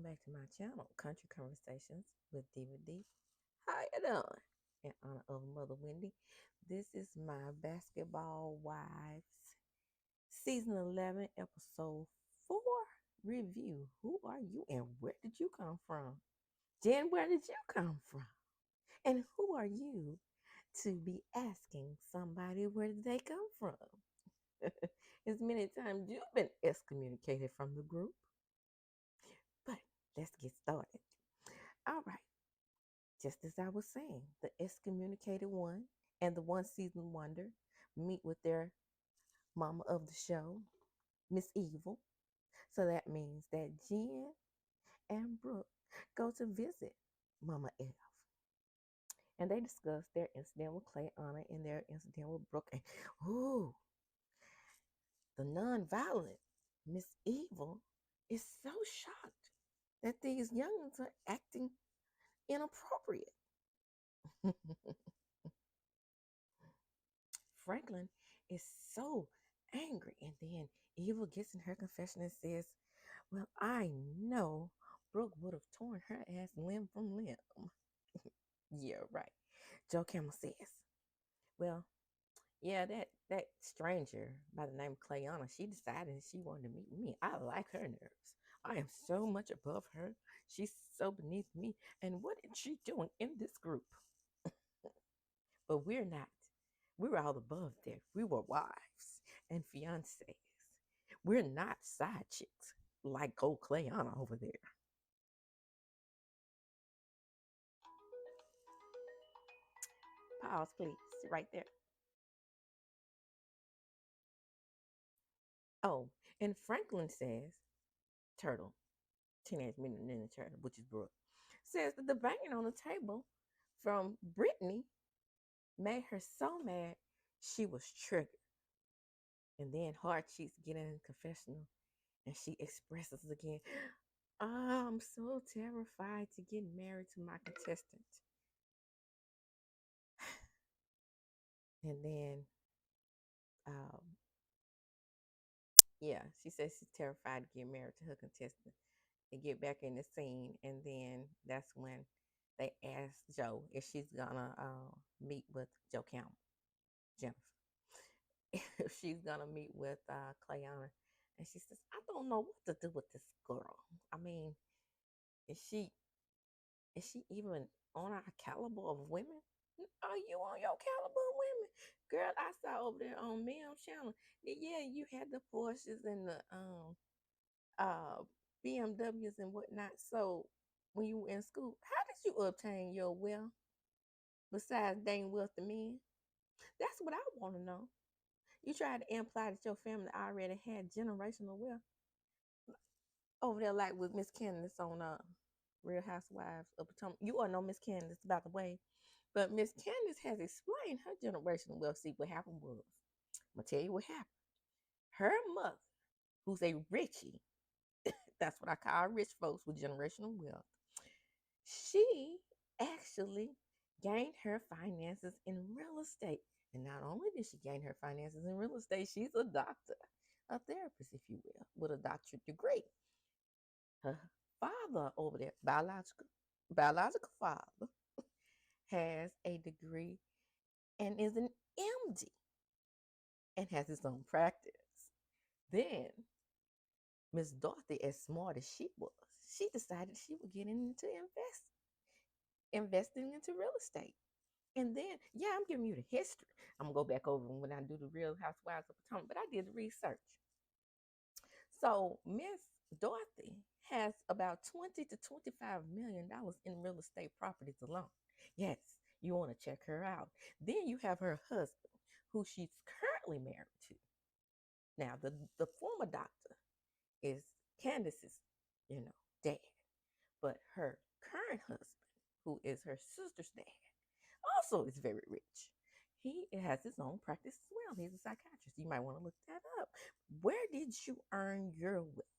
back to my channel, Country Conversations with Diva D. How you doing? In honor of Mother Wendy, this is my Basketball Wives Season 11, Episode 4 review. Who are you and where did you come from? Jen, where did you come from? And who are you to be asking somebody where did they come from? As many times you've been excommunicated from the group. But let's get started. All right. Just as I was saying, the excommunicated one and the one season wonder meet with their mama of the show, Miss Evil. So that means that Jen and Brooke go to visit Mama F. And they discuss their incident with Clayana and their incident with Brooke. And, ooh, the non-violent Miss Evil is so shocked that these youngins are acting inappropriate. Franklin is so angry. And then Evil gets in her confession and says, well, I know Brooke would have torn her ass limb from limb. Yeah, right. Joe Camel says, well, yeah, that stranger by the name of Clayana, she decided she wanted to meet me. I like her nerves. I am so much above her. She's so beneath me. And what is she doing in this group? But we're not. We're all above there. We were wives and fiancées. We're not side chicks like old Clayana over there. Pause, please. Right there. Oh, and Franklin says, Turtle, Teenage Mutant Ninja Turtle, which is Brooke, says that the banging on the table from Brittany made her so mad she was triggered. And then Hard Cheeks get in confessional and she expresses again, oh, I'm so terrified to get married to my contestant. And then, um, yeah, she says she's terrified to get married to her contestant. They get back in the scene, and then that's when they ask Joe if she's gonna meet with Joe Campbell, Jennifer, if she's gonna meet with Clayana, and she says, "I don't know what to do with this girl. I mean, is she even on our caliber of women? Are you on your caliber of women, girl? I saw over there on Ma'am channel. Yeah, you had the Porsches and the uh BMWs and whatnot. So when you were in school, how did you obtain your wealth besides dating wealthy men? That's what I want to know. You tried to imply that your family already had generational wealth over there, like with Miss Candace on Real Housewives of Potomac. You all know Miss Candace, by the way, but Miss Candace has explained her generational wealth. See, what happened was, I'm gonna tell you what happened. Her mother, who's a Richie, that's what I call rich folks with generational wealth. She actually gained her finances in real estate. And not only did she gain her finances in real estate, she's a doctor, a therapist, if you will, with a doctorate degree. Her father over there, biological father, has a degree and is an MD and has his own practice. Then Miss Dorothy, as smart as she was, she decided she would get into investing into real estate. And then, yeah, I'm giving you the history. I'm gonna go back over when I do the Real Housewives of Potomac, but I did the research. So Miss Dorothy has about $20 to $25 million in real estate properties alone. Yes, you want to check her out. Then you have her husband, who she's currently married to. Now, the former doctor is Candace's, dad, but her current husband, who is her sister's dad, also is very rich. He has his own practice as well. He's a psychiatrist. You might want to look that up. Where did you earn your wealth?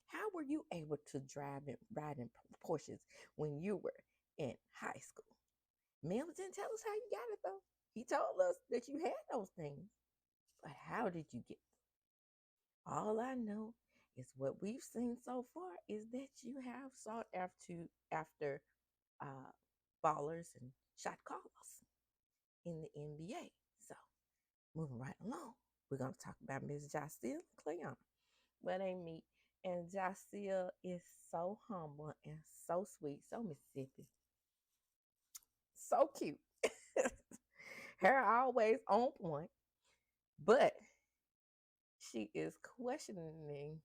How were you able to drive and ride in Porsches when you were in high school? Mel didn't tell us how you got it though. He told us that you had those things, but how did you get them? All I know is what we've seen so far is that you have sought after uh, ballers and shot callers in the NBA. So moving right along, we're gonna talk about Miss Jaceel and Cleon. But they meet, and Jaceel is so humble and so sweet, so Mississippi, so cute. Her always on point, but she is questioning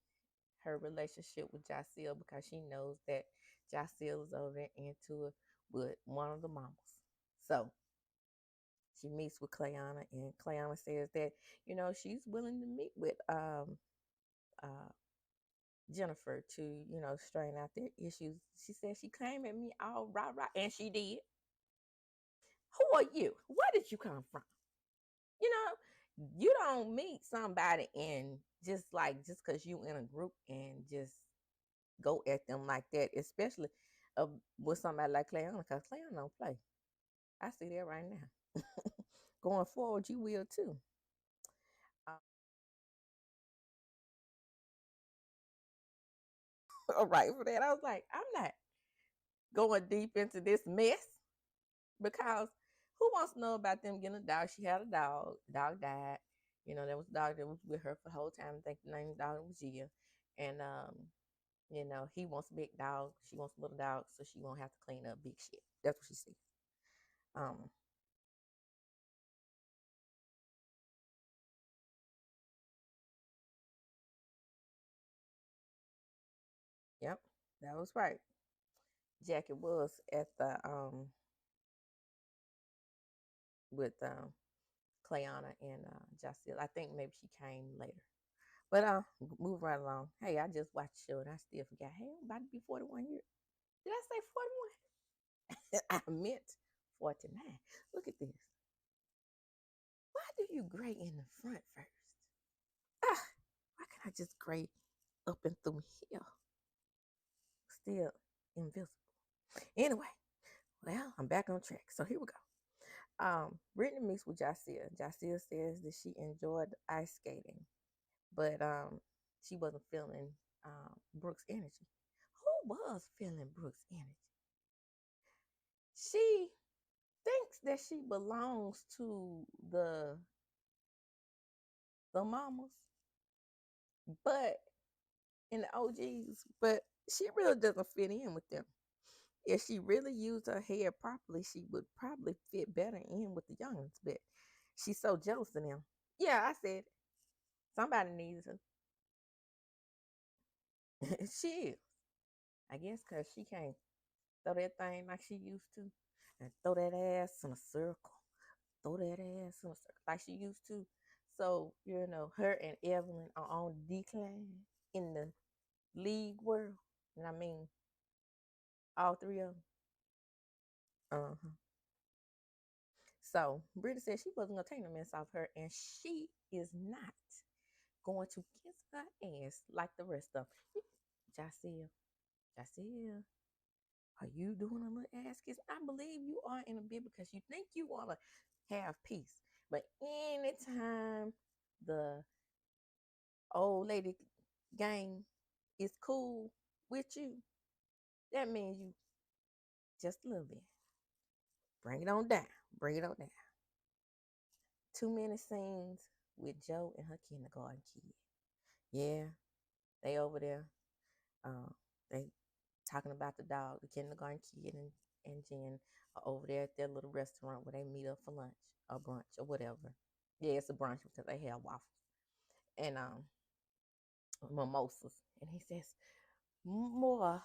her relationship with Jaceel because she knows that Jaceel is over there into it with one of the mamas. So she meets with Clayana, and Clayana says that she's willing to meet with uh, Jennifer to straighten out their issues. She said she came at me all right, and she did. Who are you? Where did you come from? You know, you don't meet somebody and just because you in a group and just go at them like that, especially with somebody like Cleona, because Cleona don't play. I see that right now. Going forward, you will too. All right, for that, I was like, I'm not going deep into this mess because who wants to know about them getting a dog? She had a dog. The dog died. There was a dog that was with her for the whole time. I think the name of the dog was Gia. And he wants a big dog. She wants a little dog, so she won't have to clean up big shit. That's what she said. Um, yep, that was right. Jackie was at the with Clayana and Jaceel. I think maybe she came later. But move right along. Hey, I just watched the show and I still forgot. Hey, I'm about to be 41 years. Did I say 41? I meant 49. Look at this. Why do you gray in the front first? Ah, why can't I just gray up and through here? Still invisible. Anyway, well, I'm back on track. So here we go. Brittany meets with Jaceel. Jaceel says that she enjoyed ice skating, but she wasn't feeling Brooke's energy. Who was feeling Brooke's energy? She thinks that she belongs to the mamas, but in the OGs, but she really doesn't fit in with them. If she really used her hair properly, she would probably fit better in with the youngins. But she's so jealous of them. Yeah, I said somebody needs her. She is. I guess because she can't throw that thing like she used to, and throw that ass in a circle. Throw that ass in a circle like she used to. So her and Evelyn are on decline in the league world. And I mean, all three of them. Uh-huh. So Britta said she wasn't gonna take no mess off her, and she is not going to kiss her ass like the rest of them. Jaceel, Jaceel, are you doing a little ass kiss? I believe you are in a bit because you think you want to have peace. But anytime the old lady gang is cool with you, that means you just a little bit. Bring it on down. Bring it on down. Too many scenes with Joe and her kindergarten kid. Yeah, they over there. They talking about the dog, the kindergarten kid, and Jen are over there at their little restaurant where they meet up for lunch or brunch or whatever. Yeah, it's a brunch because they have waffles and mimosas. And he says, more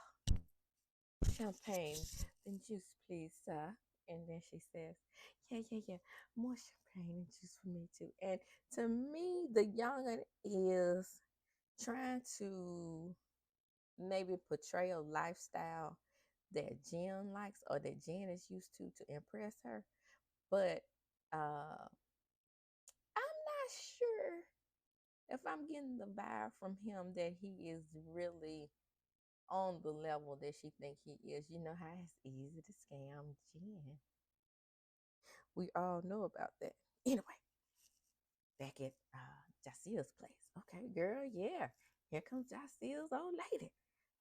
champagne than juice, please, sir. And then she says, yeah, more champagne and juice for me too. And to me, the youngin is trying to maybe portray a lifestyle that Jen likes or that Jen is used to impress her. But I'm not sure if I'm getting the vibe from him that he is really on the level that she think he is. You know how it's easy to scam Jen. We all know about that. Anyway, back at Jacia's place. Okay, girl, yeah. Here comes Josiah's old lady.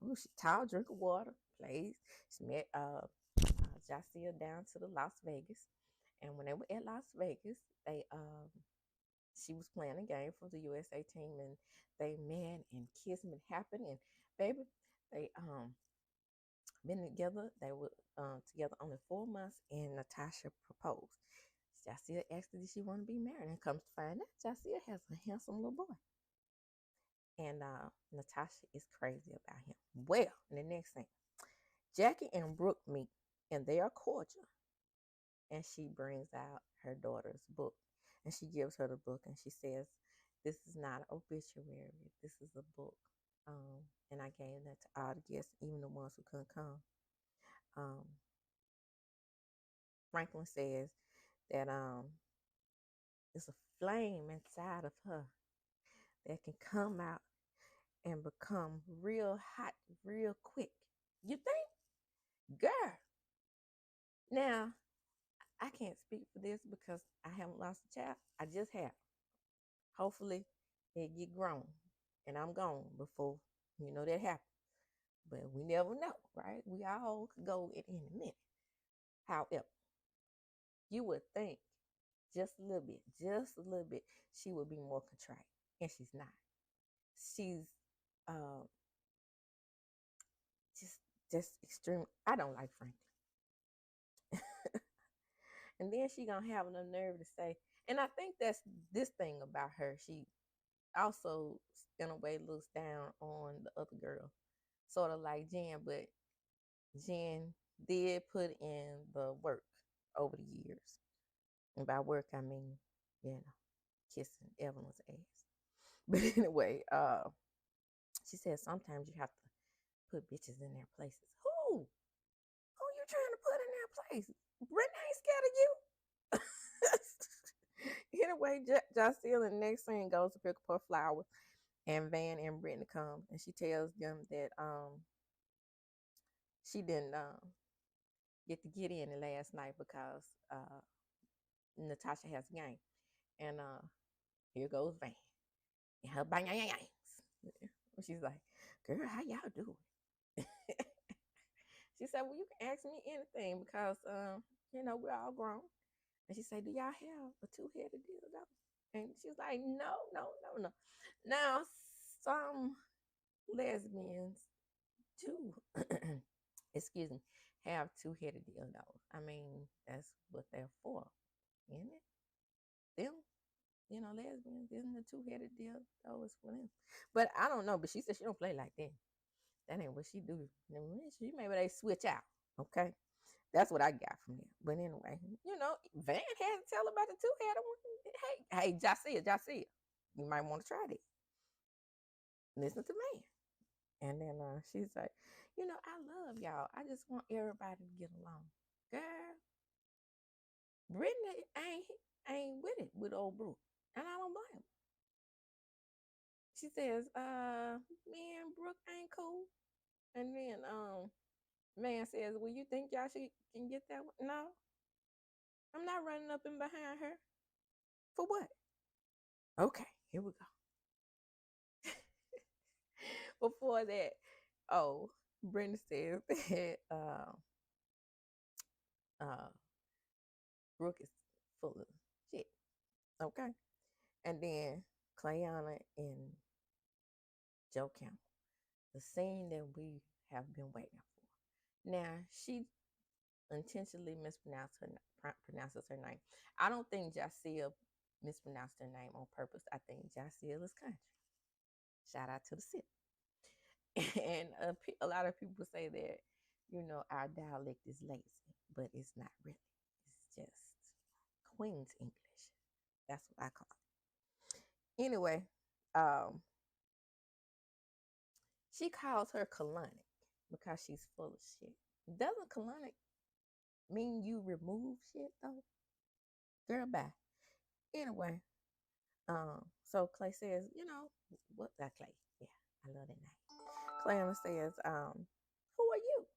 Oh, she tall, drink of water, plays. She met Josiah down to the Las Vegas. And when they were at Las Vegas, they she was playing a game for the USA team, and they met and kissed and it happened. And baby, they been together. They were together only 4 months, and Natasha proposed. Josiah asked her, did she want to be married? And comes to find out, Josiah has a handsome little boy. And Natasha is crazy about him. Well, the next thing, Jackie and Brooke meet, and they are cordial. And she brings out her daughter's book, and she gives her the book, and she says, "This is not an obituary. This is a book." And I gave that to all the guests, even the ones who couldn't come. Um, Franklin says that it's a flame inside of her that can come out and become real hot real quick. You think? Girl. Now, I can't speak for this because I haven't lost a child. I just have. Hopefully, it get grown and I'm gone before, that happens. But we never know, right? We all could go in a minute. However, you would think just a little bit, she would be more contrite. And she's not. She's um, just just extreme. I don't like Franklin. And then she gonna have the nerve to say, and I think that's this thing about her. She also, in a way, looks down on the other girl, sort of like Jen, but Jen did put in the work over the years. And by work, I mean, kissing Evelyn's ass. But anyway, she said sometimes you have to put bitches in their places. Who? Who you trying to put in their places? Brittany ain't scared of you. Anyway, Jocelyne, the next scene goes to pick up her flowers, and Van and Brittany come, and she tells them that she didn't get in last night because Natasha has a game, and here goes Van and her bang yang yangs. She's like, "Girl, how y'all doing?" She said, "Well, you can ask me anything because we're all grown." And she said, "Do y'all have a two-headed dildo?" And she's like, "No, no, no, no." Now, some lesbians do, excuse me, have two-headed dildos. I mean, that's what they're for, isn't it? Them, lesbians, isn't the two-headed dildo is for them? But I don't know. But she said she don't play like that. That ain't what she do. Maybe they switch out. Okay. That's what I got from there. But anyway, Van had to tell about the two-headed one. Hey, Josiah, you might want to try this. Listen to me. And then she's like, I love y'all. I just want everybody to get along. Girl, Brittany ain't with it with old Brooke. And I don't blame her. She says, me and Brooke ain't cool. And then man says, well, you think y'all can get that one? No. I'm not running up and behind her. For what? Okay, here we go. Before that, Brenda says that Brooke is full of shit. Okay. And then Clayana and Joe Campbell, the scene that we have been waiting for. Now, she intentionally pronounces her name. I don't think Jasiel mispronounced her name on purpose. I think Jasiel is country. Shout out to the city. And a lot of people say that, our dialect is lazy, but it's not really. It's just Queen's English. That's what I call it. Anyway, she calls her colonic because she's full of shit. Doesn't colonic mean you remove shit though? Girl, bye. Anyway, so Clay says, what that Clay? Yeah, I love that name. Clayana says, who are you?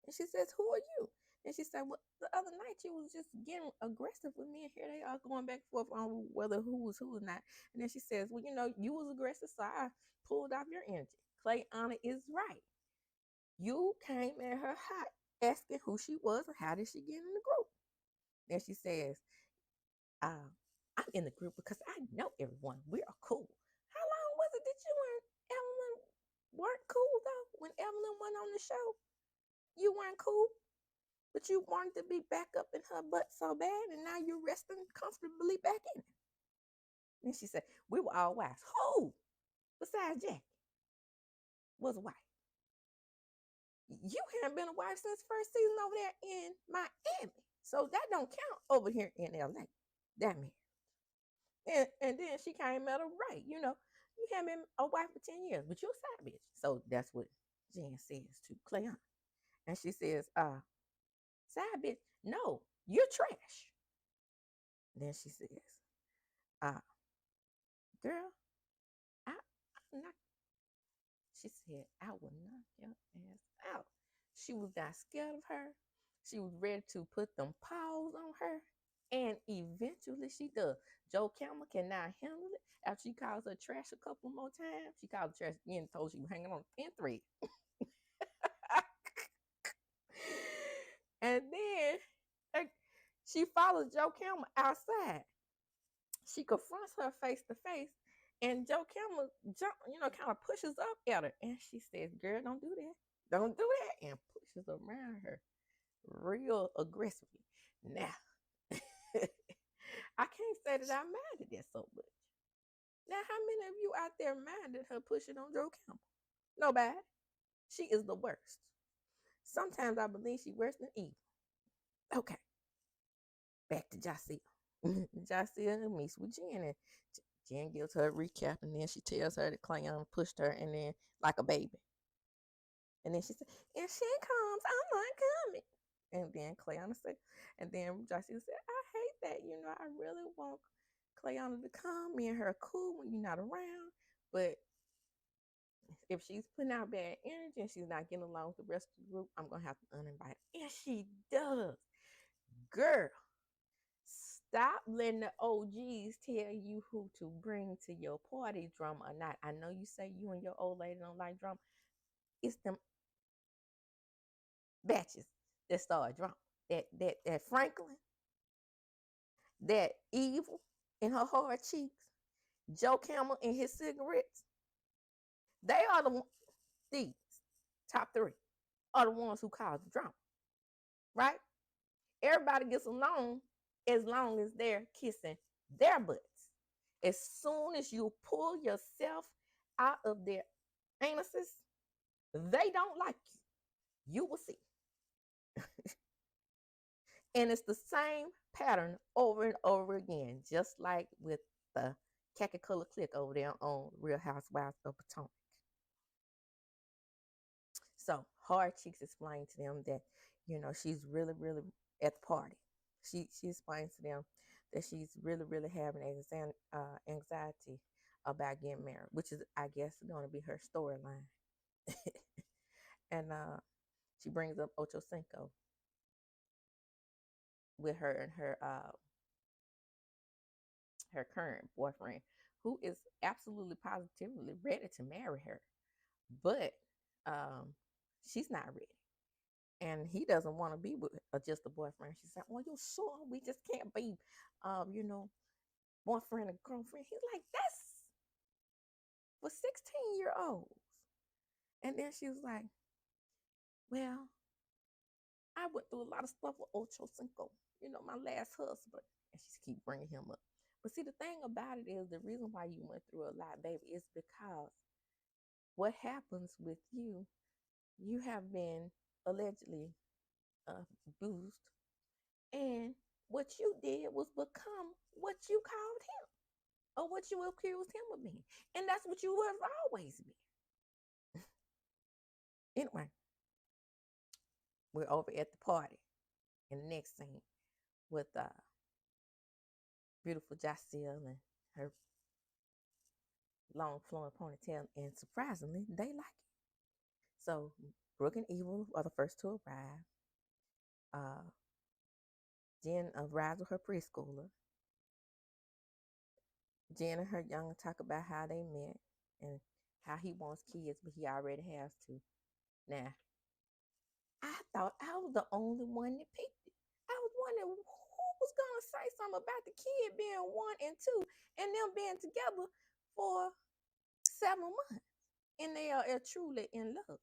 And she says, who are you? And she said, well, the other night you was just getting aggressive with me, and here they are going back and forth on whether who was who or not. And then she says, well, you was aggressive, so I pulled off your energy. Clayana is right. You came at her hot, asking who she was and how did she get in the group. Then she says, uh, I'm in the group because I know everyone. We are cool. How long was it that you and Evelyn weren't cool though? When Evelyn went on the show, you weren't cool, but you wanted to be back up in her butt so bad, and now you're resting comfortably back in it. And she said, we were all wives. Who besides Jackie was a wife? You haven't been a wife since first season over there in Miami. So that don't count over here in LA. That man. And then she came at her right. You haven't been a wife for 10 years, but you're a side bitch. So that's what Jen says to Cleon. And she says, side bitch, no, you're trash. Then she says, uh, girl, I'm not. She said, I will knock your ass out. She was not scared of her. She was ready to put them paws on her. And eventually she does. Joe Campbell cannot handle it. After she calls her trash a couple more times, she called her trash again and told she was hanging on a pin thread. And then she follows Joe Campbell outside. She confronts her face to face, and Joe Campbell kind of pushes up at her, and she says, "Girl, don't do that, don't do that," and pushes around her real aggressively. Now, I can't say that I minded that so much. Now, how many of you out there minded her pushing on Joe Campbell? Nobody. She is the worst. Sometimes I believe she's worse than evil. Okay, back to Jaceel. Jaceel meets with Jen, and Jen gives her a recap, and then she tells her that Cleon pushed her, and then like a baby. And then she said, "If she comes, I'm not coming." And then Cleon said, and then Jaceel said, "I hate that. I really want Cleon to come. Me and her are cool when you're not around, but if she's putting out bad energy and she's not getting along with the rest of the group, I'm gonna have to uninvite her." And she does. Girl, stop letting the OGs tell you who to bring to your party, drama or not. I know you say you and your old lady don't like drama. It's them batches that start drama. That Franklin, that evil in her hard cheeks, Joe Camel and his cigarettes. They are these top three are the ones who cause the drama, right? Everybody gets along as long as they're kissing their butts. As soon as you pull yourself out of their anuses, they don't like you. You will see. And it's the same pattern over and over again, just like with the khaki color click over there on Real Housewives of Potomac. So Hard Cheeks explained to them that, she's really, really at the party. She explains to them that she's really, really having anxiety about getting married, which is, I guess, going to be her storyline. And she brings up Ocho Cinco with her and her current boyfriend, who is absolutely positively ready to marry her, but she's not ready. And he doesn't want to be with just a boyfriend. She said, "Well, you sure we just can't be, boyfriend and girlfriend?" He's like, "That's for 16-year-olds." And then she was like, "Well, I went through a lot of stuff with Ocho Cinco, my last husband." And she keep bringing him up. But see, the thing about it is, the reason why you went through a lot, baby, is because what happens with you, you have been allegedly abused, and what you did was become what you called him or what you accused him of being. And that's what you have always been. Anyway, we're over at the party in the next scene with beautiful Jaceel and her long flowing ponytail, and surprisingly, they like it. So Brooke and Evil are the first to arrive. Jen arrives with her preschooler. Jen and her young talk about how they met and how he wants kids, but he already has two. Now, I thought I was the only one that picked it. I was wondering who was gonna say something about the kid being 1 and 2 and them being together for 7 months, and they are truly in love.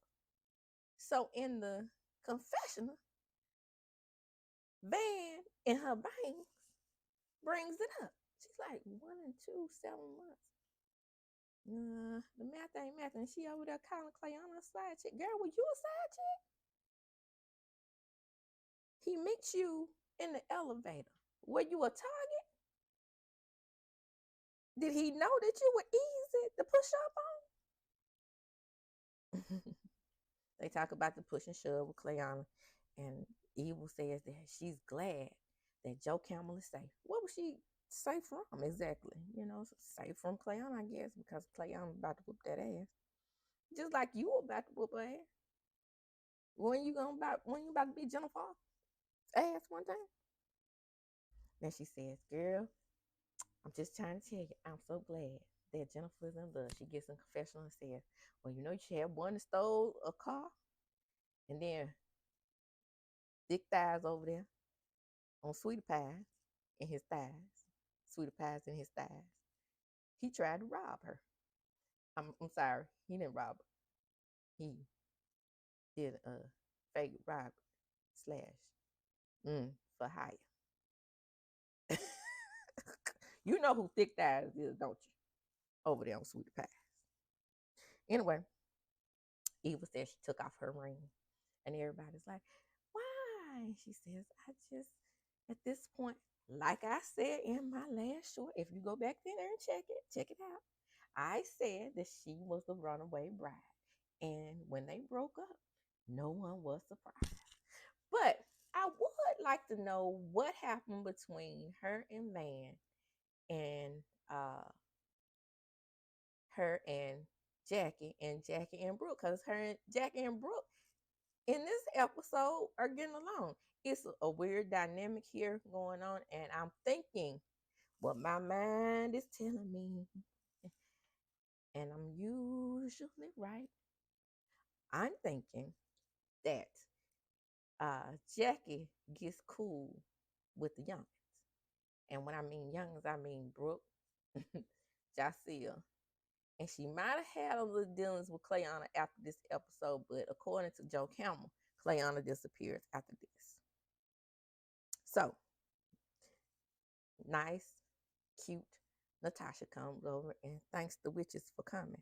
So in the confessional, Van in her bangs brings it up. She's like 1 and 2, 7 months. The math ain't math, and she over there calling Clayana a side chick. Girl, were you a side chick? He meets you in the elevator. Were you a target? Did he know that you were easy to push up on? They talk about the push and shove with Clayana, and Evil says that she's glad that Joe Camel is safe. What was she safe from exactly? Safe from Clayana, I guess, because Clayana about to whoop that ass. Just like you were about to whoop her ass. When you about to be Jennifer's ass one time? Then she says, girl, I'm just trying to tell you, I'm so glad that Jennifer's in love. She gets in confessional and says, well, she had one that stole a car, and then Dick Thighs over there on Sweetie Pie in his thighs. Sweetie Pie's in his thighs. He tried to rob her. I'm sorry, he didn't rob her. He did a fake robbery slash for hire. You know who Thick Thighs is, don't you? Over there on Sweetie Pie. Anyway, Eva said she took off her ring. And everybody's like, why? She says, I just, at this point, like I said in my last short, if you go back there and check it out. I said that she was the runaway bride. And when they broke up, no one was surprised. But I would like to know what happened between her and Van and her and Jackie and Brooke, because her and Jackie and Brooke in this episode are getting along. It's a weird dynamic here going on, and I'm thinking what my mind is telling me, and I'm usually right. I'm thinking that Jackie gets cool with the youngins. And when I mean youngins, I mean Brooke, Jaceel. And she might have had a little dealings with Clayana after this episode, but according to Joe Campbell, Clayana disappears after this. So, nice, cute Natasha comes over and thanks the witches for coming.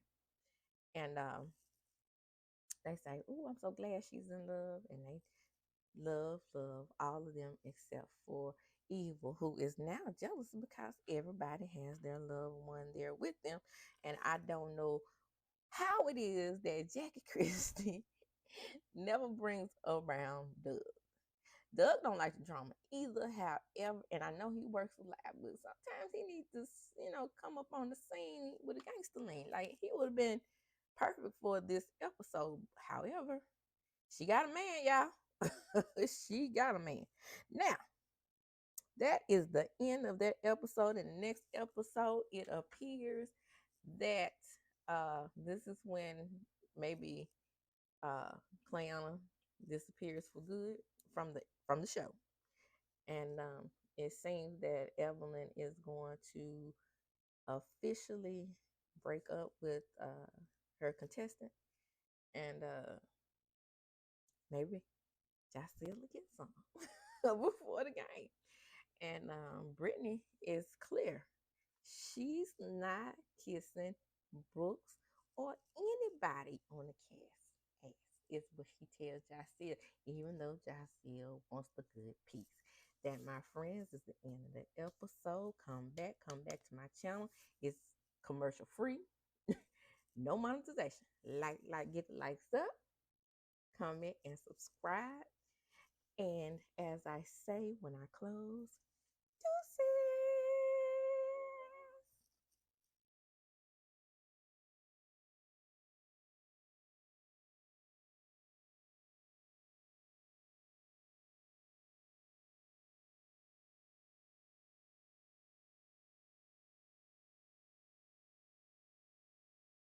And they say, "Oh, I'm so glad she's in love." And they love all of them except for Evil, who is now jealous because everybody has their loved one there with them. And I don't know how it is that Jackie Christie never brings around Doug. Doug don't like the drama either, however, and I know he works a lot, but sometimes he needs to, come up on the scene with a gangster lean. Like, he would have been perfect for this episode. However, she got a man, y'all. She got a man. Now, that is the end of that episode. In the next episode, it appears that this is when maybe Clayana disappears for good from the show. And it seems that Evelyn is going to officially break up with her contestant, and maybe Jaceel will get some before the game. And Brittany is clear. She's not kissing Brooks or anybody on the cast ass, is what she tells Jaceel, even though Jaceel wants the good piece. That, my friends, is the end of the episode. Come back to my channel. It's commercial free. No monetization. Get the likes up, comment, and subscribe. And as I say when I close, deuces.